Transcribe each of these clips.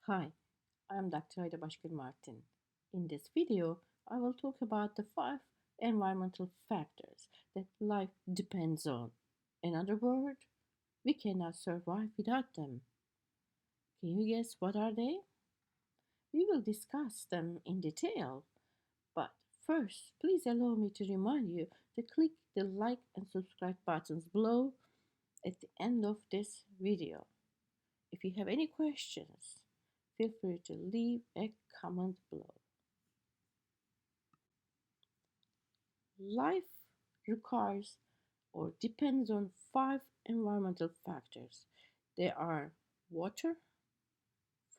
Hi, I'm Dr. Aida Başkır Martin. In this video, I will talk about the 5 environmental factors that life depends on. In other words, we cannot survive without them. Can you guess what are they? We will discuss them in detail, but first, please allow me to remind you to click the like and subscribe buttons below at the end of this video. If you have any questions, feel free to leave a comment below. Life requires or depends on 5 environmental factors. They are water,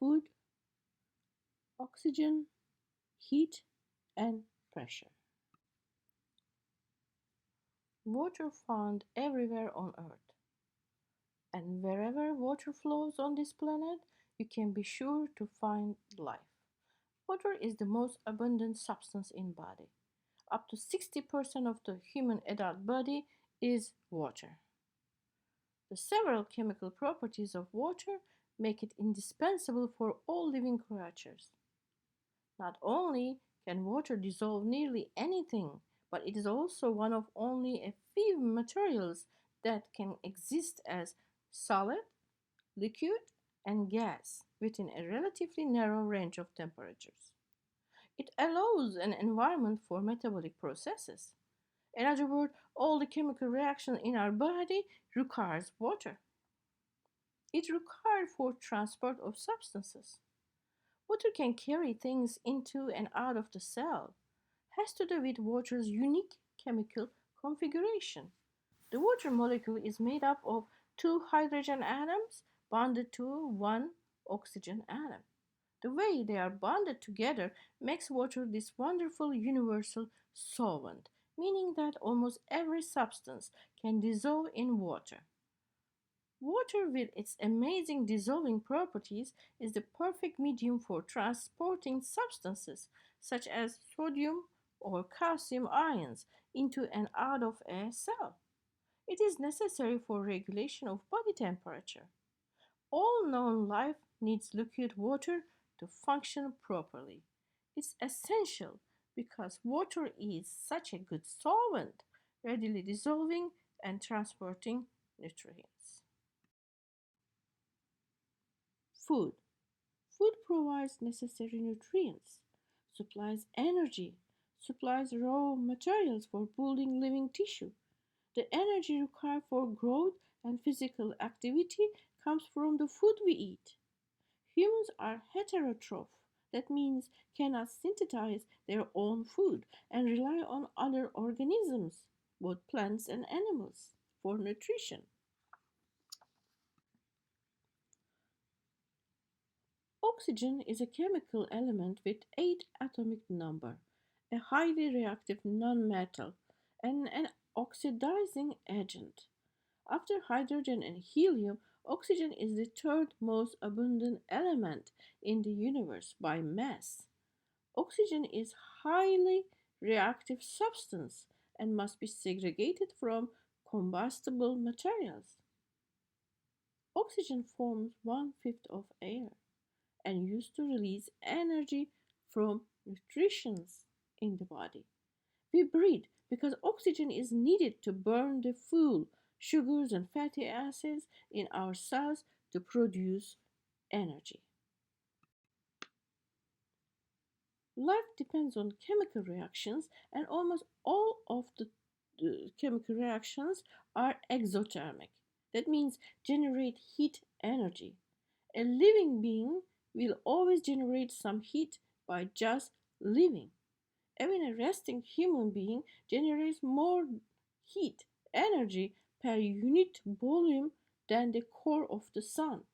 food, oxygen, heat, and pressure. Water found everywhere on Earth. And wherever water flows on this planet, you can be sure to find life. Water is the most abundant substance in body. Up to 60% of the human adult body is water. The several chemical properties of water make it indispensable for all living creatures. Not only can water dissolve nearly anything, but it is also one of only a few materials that can exist as solid, liquid, and gas within a relatively narrow range of temperatures. It allows an environment for metabolic processes. In other words, all the chemical reaction in our body requires water. It required for transport of substances. Water can carry things into and out of the cell. Has to do with water's unique chemical configuration. The water molecule is made up of 2 hydrogen atoms bonded to 1 oxygen atom. The way they are bonded together makes water this wonderful universal solvent, meaning that almost every substance can dissolve in water. Water, with its amazing dissolving properties, is the perfect medium for transporting substances such as sodium or calcium ions into and out of a cell. It is necessary for regulation of body temperature. All known life needs liquid water to function properly. It's essential because water is such a good solvent, readily dissolving and transporting nutrients. Food. Food provides necessary nutrients, supplies energy, supplies raw materials for building living tissue. The energy required for growth and physical activity comes from the food we eat. Humans are heterotroph, that means cannot synthesize their own food and rely on other organisms, both plants and animals, for nutrition. Oxygen is a chemical element with 8 atomic number, a highly reactive nonmetal, and an oxidizing agent. After hydrogen and helium, oxygen is the third most abundant element in the universe by mass. Oxygen is highly reactive substance and must be segregated from combustible materials. Oxygen forms 1/5 of air and used to release energy from nutrition in the body. We breathe because oxygen is needed to burn the fuel, sugars, and fatty acids in our cells to produce energy. Life depends on chemical reactions, and almost all of the chemical reactions are exothermic. That means generate heat energy. A living being will always generate some heat by just living. Even a resting human being generates more heat energy per unit volume than the core of the sun.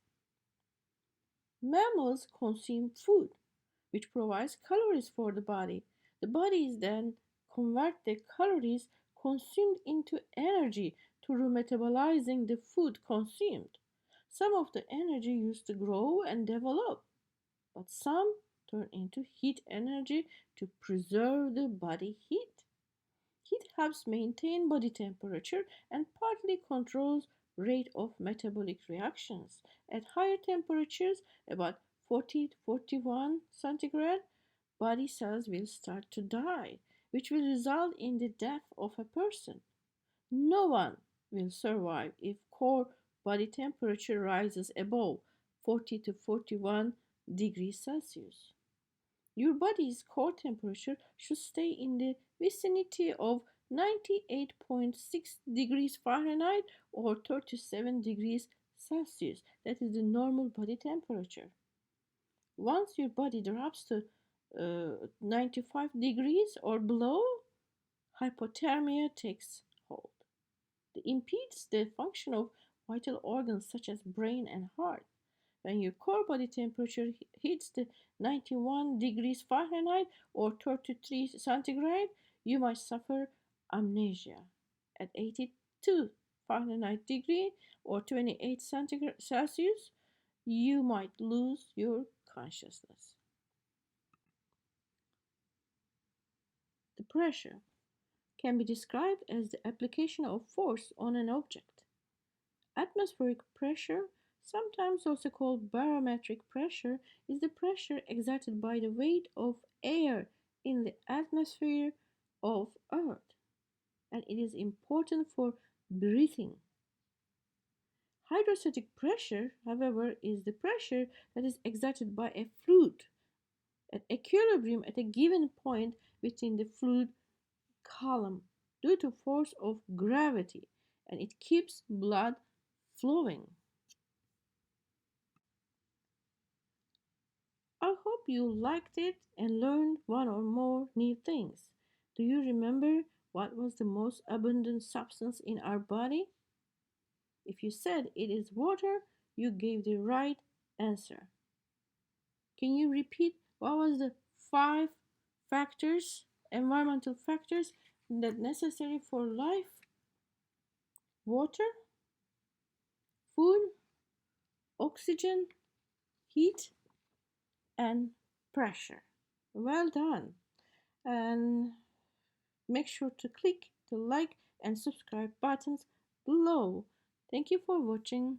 Mammals consume food, which provides calories for the body. The bodies then convert the calories consumed into energy through metabolizing the food consumed. Some of the energy used to grow and develop, but some turn into heat energy to preserve the body heat. Heat helps maintain body temperature and partly controls rate of metabolic reactions. At higher temperatures, about 40 to 41 centigrade, body cells will start to die, which will result in the death of a person. No one will survive if core body temperature rises above 40 to 41 degrees Celsius. Your body's core temperature should stay in the vicinity of 98.6 degrees Fahrenheit or 37 degrees Celsius. That is the normal body temperature. Once your body drops to 95 degrees or below, hypothermia takes hold. It impedes the function of vital organs such as brain and heart. When your core body temperature hits the 91 degrees Fahrenheit or 33 centigrade, you might suffer amnesia. At 82 Fahrenheit degree or 28 centigrade Celsius, you might lose your consciousness. The pressure can be described as the application of force on an object. Atmospheric pressure, sometimes also called barometric pressure, is the pressure exerted by the weight of air in the atmosphere of Earth, and it is important for breathing. Hydrostatic pressure, however, is the pressure that is exerted by a fluid at equilibrium at a given point within the fluid column due to force of gravity, and it keeps blood flowing. I hope you liked it and learned one or more new things. Do you remember what was the most abundant substance in our body? If you said it is water, you gave the right answer. Can you repeat what was the five factors, environmental factors that necessary for life? Water, food, oxygen, heat, and pressure. Well done. And make sure to click the like and subscribe buttons below. Thank you for watching.